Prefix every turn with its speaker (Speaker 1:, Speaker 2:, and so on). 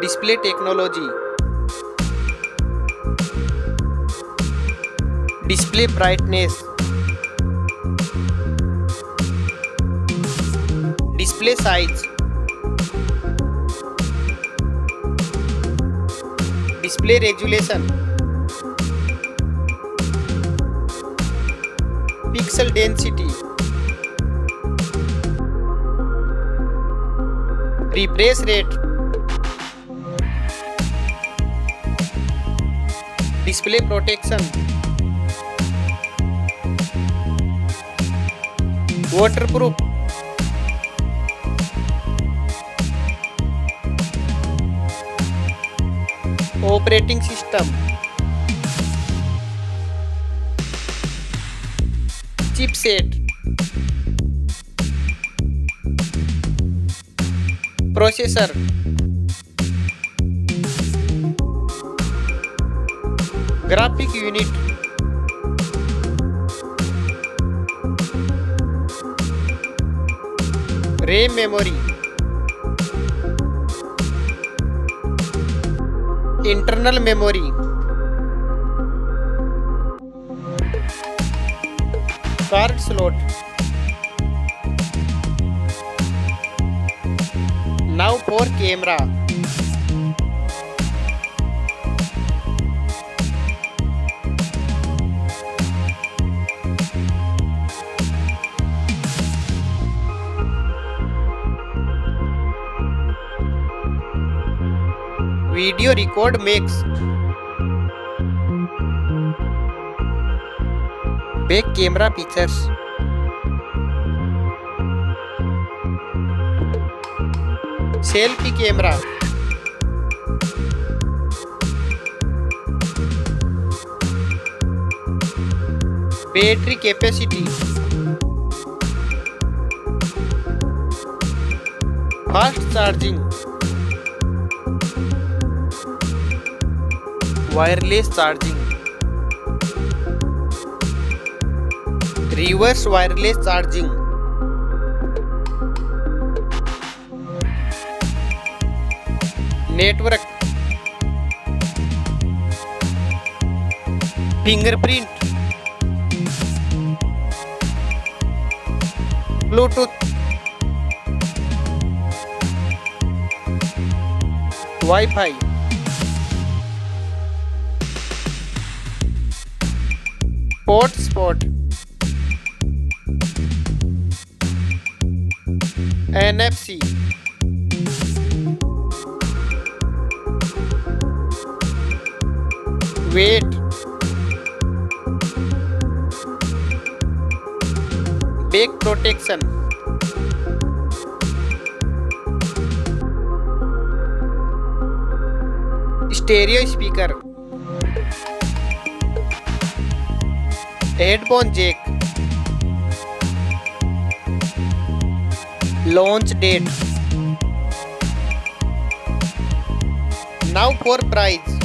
Speaker 1: Display technology. Display brightness. Display size. Display resolution. Pixel density. Refresh rate. Display protection. Waterproof. Operating system. Chipset. Processor. Graphic unit. RAM memory. Internal memory. Card slot. Now for camera. Video record mix. Back camera features. Selfie camera. Battery capacity. Fast charging. Wireless charging. Reverse wireless charging. Network. Fingerprint. Bluetooth. Wi-Fi. Hotspot. NFC. Weight. Back protection. Stereo speaker. Headphone jack. Launch date. Now for price.